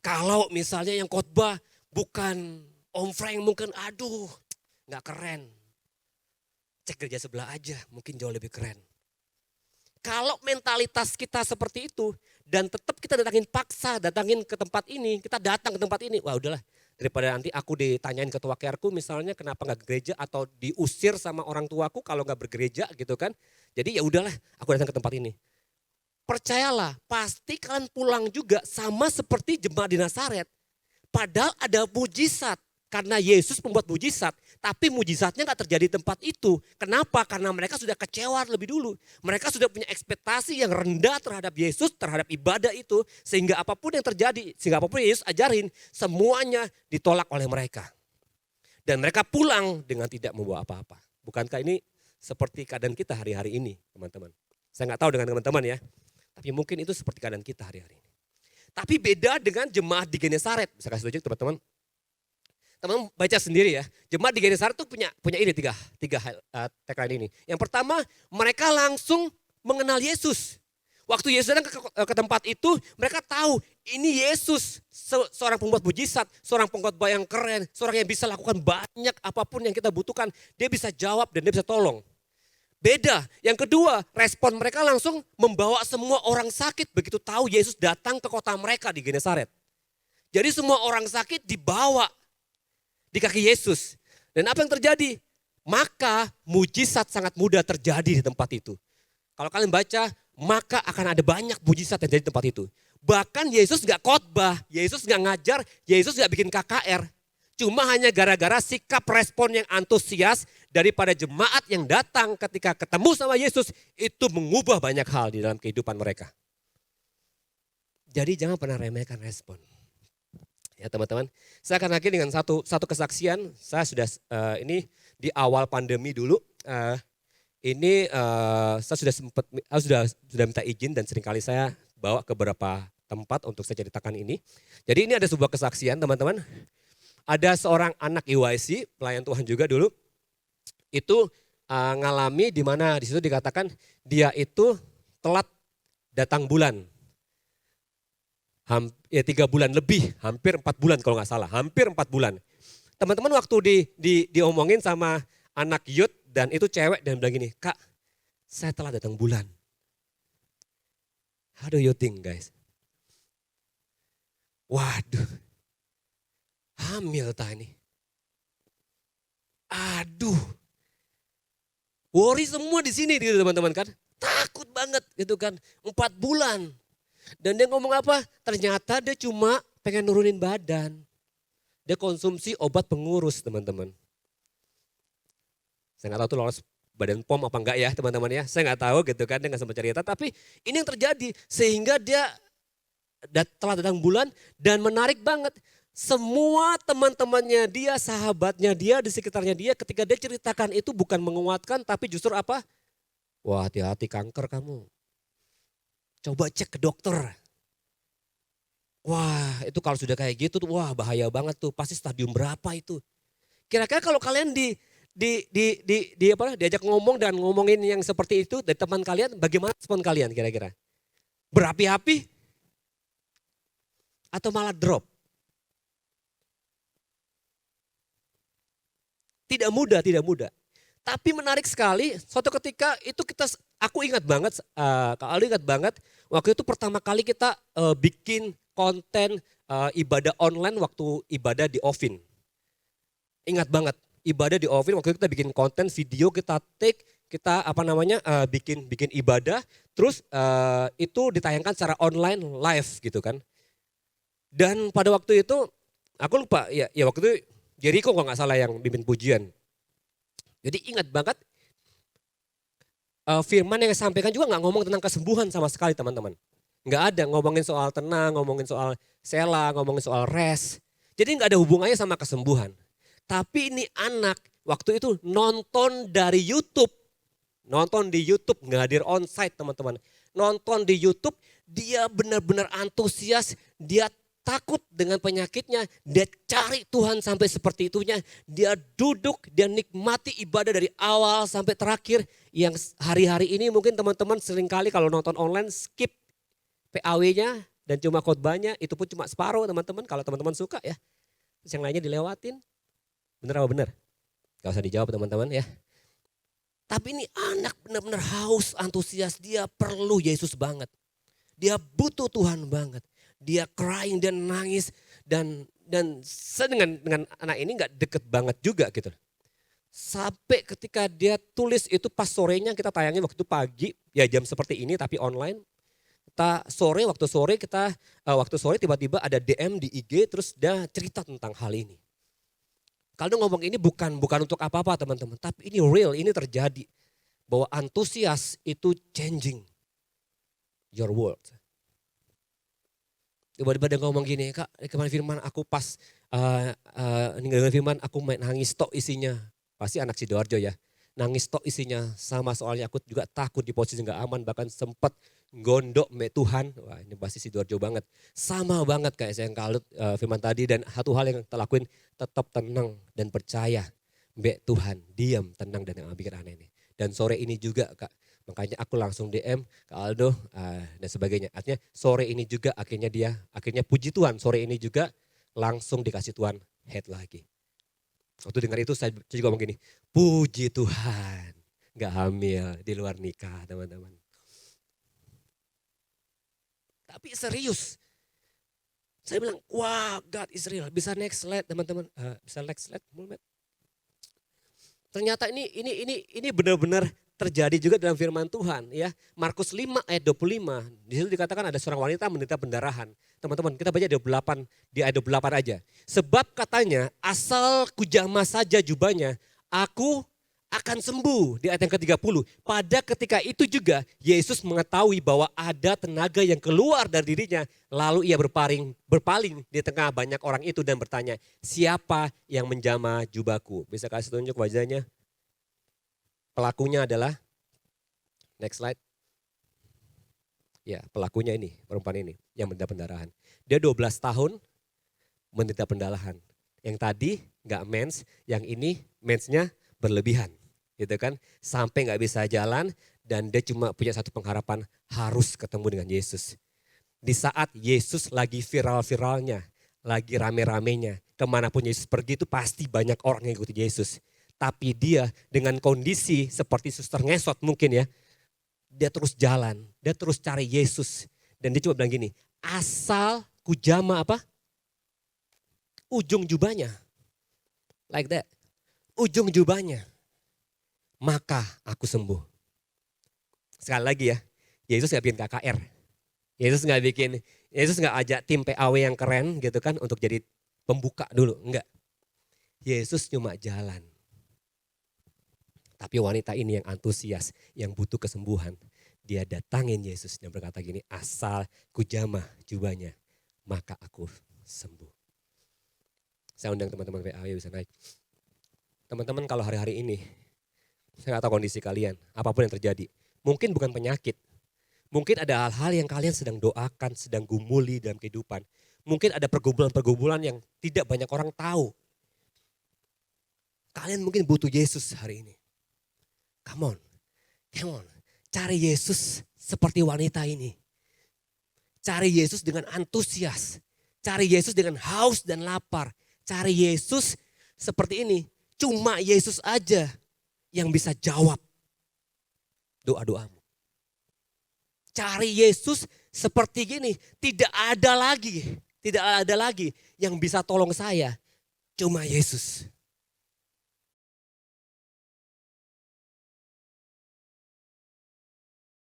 Kalau misalnya yang khotbah bukan Om Frank, mungkin aduh gak keren. Cek gereja sebelah aja, mungkin jauh lebih keren. Kalau mentalitas kita seperti itu dan tetap kita datangin ke tempat ini, kita datang ke tempat ini, wah udahlah. Daripada nanti aku ditanyain ketua KR-ku misalnya kenapa gak ke gereja atau diusir sama orang tuaku kalau gak bergereja gitu kan. Jadi ya udahlah aku datang ke tempat ini. Percayalah pasti kalian pulang juga sama seperti jemaat di Nazaret. Padahal ada mujizat. Karena Yesus membuat mujizat, tapi mujizatnya gak terjadi di tempat itu. Kenapa? Karena mereka sudah kecewa lebih dulu. Mereka sudah punya ekspektasi yang rendah terhadap Yesus, terhadap ibadah itu. Sehingga apapun yang terjadi, sehingga apapun yang Yesus ajarin, semuanya ditolak oleh mereka. Dan mereka pulang dengan tidak membawa apa-apa. Bukankah ini seperti keadaan kita hari-hari ini, teman-teman? Saya gak tahu dengan teman-teman ya, tapi mungkin itu seperti keadaan kita hari-hari ini. Tapi beda dengan jemaat di Genesaret. Bisa kasih tunjuk teman-teman? Teman baca sendiri ya. Jemaat di Genesaret tuh punya ini tiga tagline ini. Yang pertama, mereka langsung mengenal Yesus. Waktu Yesus datang ke tempat itu, mereka tahu ini Yesus, seorang pembuat mujizat, seorang pengkhotbah yang keren, seorang yang bisa lakukan banyak apapun yang kita butuhkan. Dia bisa jawab dan dia bisa tolong. Beda. Yang kedua, respon mereka langsung membawa semua orang sakit begitu tahu Yesus datang ke kota mereka di Genesaret. Jadi semua orang sakit dibawa di kaki Yesus. Dan apa yang terjadi? Maka mujizat sangat mudah terjadi di tempat itu. Kalau kalian baca, maka akan ada banyak mujizat yang terjadi di tempat itu. Bahkan Yesus gak khotbah, Yesus gak ngajar, Yesus gak bikin KKR. Cuma hanya gara-gara sikap respon yang antusias daripada jemaat yang datang ketika ketemu sama Yesus, itu mengubah banyak hal di dalam kehidupan mereka. Jadi jangan pernah remehkan respon. Ya teman-teman, saya akan akhiri dengan satu kesaksian. Saya sudah ini di awal pandemi dulu. Saya sudah minta izin dan seringkali saya bawa ke beberapa tempat untuk saya ceritakan ini. Jadi ini ada sebuah kesaksian teman-teman. Ada seorang anak EYC, pelayan Tuhan juga dulu. Itu ngalami di mana di situ dikatakan dia itu telat datang bulan. 3 bulan lebih, hampir 4 bulan kalau nggak salah, hampir 4 bulan. Teman-teman waktu diomongin sama anak youth dan itu cewek dan bilang gini, Kak saya telah datang bulan. How do you think guys? Waduh, hamil tani. Aduh, worry semua di sini gitu teman-teman kan. Takut banget gitu kan, 4 bulan. Dan dia ngomong apa? Ternyata dia cuma pengen nurunin badan. Dia konsumsi obat pengurus teman-teman. Saya gak tahu tuh lolos badan POM apa enggak ya teman-teman ya. Saya gak tahu gitu kan, dia gak sempat cerita. Tapi ini yang terjadi sehingga dia telah datang bulan dan menarik banget. Semua teman-temannya dia, sahabatnya dia, di sekitarnya dia ketika dia ceritakan itu bukan menguatkan tapi justru apa? Wah hati-hati kanker kamu. Coba cek ke dokter. Wah itu kalau sudah kayak gitu tuh wah bahaya banget tuh. Pasti stadium berapa itu. Kira-kira kalau kalian diajak ngomong dan ngomongin yang seperti itu dari teman kalian, bagaimana respon kalian kira-kira? Berapi-api? Atau malah drop? Tidak mudah, tidak mudah. Tapi menarik sekali, suatu ketika itu aku ingat banget, Kak Aldi ingat banget, waktu itu pertama kali kita bikin konten ibadah online waktu ibadah di Ovin. Ingat banget, ibadah di Ovin waktu itu kita bikin konten video, kita take, kita bikin ibadah, terus itu ditayangkan secara online live gitu kan. Dan pada waktu itu, aku lupa, ya waktu itu Jericho kalau nggak salah yang pimpin pujian. Jadi ingat banget firman yang disampaikan juga nggak ngomong tentang kesembuhan sama sekali teman-teman. Nggak ada ngomongin soal tenang, ngomongin soal sela, ngomongin soal rest. Jadi nggak ada hubungannya sama kesembuhan. Tapi ini anak waktu itu nonton dari YouTube. Nonton di YouTube, nggak hadir onsite teman-teman. Nonton di YouTube, dia benar-benar antusias, dia takut dengan penyakitnya, dia cari Tuhan sampai seperti itunya. Dia duduk, dia nikmati ibadah dari awal sampai terakhir. Yang hari-hari ini mungkin teman-teman seringkali kalau nonton online skip PAW-nya dan cuma khotbahnya, itu pun cuma separuh teman-teman. Kalau teman-teman suka ya, terus yang lainnya dilewatin. Bener apa bener? Gak usah dijawab teman-teman ya. Tapi ini anak benar-benar haus, antusias, dia perlu Yesus banget. Dia butuh Tuhan banget. Dia crying dan nangis dan saya dengan anak ini nggak deket banget juga gitu. Sampai ketika dia tulis itu pas sorenya kita tayangin waktu pagi ya jam seperti ini tapi online. Waktu sore tiba-tiba ada DM di IG terus dia cerita tentang hal ini. Kalau ngomong ini bukan untuk apa-apa teman-teman, tapi ini real, ini terjadi. Bahwa antusias itu changing your world. Tiba-tiba dia ngomong gini, Kak kemarin firman aku pas dengan firman aku main nangis tok isinya. Pasti anak Sidoarjo ya. Nangis tok isinya sama soalnya aku juga takut di posisi gak aman. Bahkan sempat gondok mbak Tuhan. Wah ini pasti Sidoarjo banget. Sama banget kayak saya yang kalut firman tadi. Dan satu hal yang kita lakuin tetap tenang dan percaya. Mbak Tuhan diam tenang dan yang pikir aneh ini. Dan sore ini juga Kak. Makanya aku langsung DM ke Aldo dan sebagainya. Artinya sore ini juga akhirnya puji Tuhan sore ini juga langsung dikasih Tuhan head lagi. Waktu dengar itu saya juga ngomong gini, puji Tuhan gak hamil di luar nikah teman-teman. Tapi serius. Saya bilang, wah God is real. Bisa next slide teman-teman. Bisa next slide. Ternyata ini benar-benar terjadi juga dalam firman Tuhan ya. Markus 5 ayat 25. Di situ dikatakan ada seorang wanita menderita pendarahan. Teman-teman kita baca di ayat 28 aja. Sebab katanya asal kujamah saja jubahnya aku akan sembuh. Di ayat yang ke-30. Pada ketika itu juga Yesus mengetahui bahwa ada tenaga yang keluar dari dirinya. Lalu ia berpaling di tengah banyak orang itu dan bertanya, siapa yang menjamah jubahku? Bisa kasih tunjuk wajahnya? Pelakunya adalah, next slide. Ya pelakunya ini, perempuan ini yang menderita pendarahan. Dia 12 tahun menderita pendarahan. Yang tadi gak mens, yang ini mensnya berlebihan. Gitu kan, sampai gak bisa jalan dan dia cuma punya satu pengharapan harus ketemu dengan Yesus. Di saat Yesus lagi viral-viralnya, lagi rame-ramenya, kemanapun Yesus pergi itu pasti banyak orang yang ikuti Yesus. Tapi dia dengan kondisi seperti suster ngesot mungkin ya. Dia terus jalan, dia terus cari Yesus. Dan dia cuma bilang gini, asal kujama apa? Ujung jubahnya. Like that. Ujung jubahnya. Maka aku sembuh. Sekali lagi ya, Yesus gak bikin KKR. Yesus gak ajak tim PAW yang keren gitu kan untuk jadi pembuka dulu. Enggak. Yesus cuma jalan. Tapi wanita ini yang antusias, yang butuh kesembuhan. Dia datangin Yesus dan berkata gini, asal kujamah jubahnya, maka aku sembuh. Saya undang teman-teman PAW bisa naik. Teman-teman kalau hari-hari ini, saya gak tahu kondisi kalian, apapun yang terjadi. Mungkin bukan penyakit, mungkin ada hal-hal yang kalian sedang doakan, sedang gumuli dalam kehidupan. Mungkin ada pergumulan-pergumulan yang tidak banyak orang tahu. Kalian mungkin butuh Yesus hari ini. Come on. Cari Yesus seperti wanita ini. Cari Yesus dengan antusias. Cari Yesus dengan haus dan lapar. Cari Yesus seperti ini. cuma Yesus aja yang bisa jawab doa-doamu. Cari Yesus seperti gini, tidak ada lagi yang bisa tolong saya, cuma Yesus.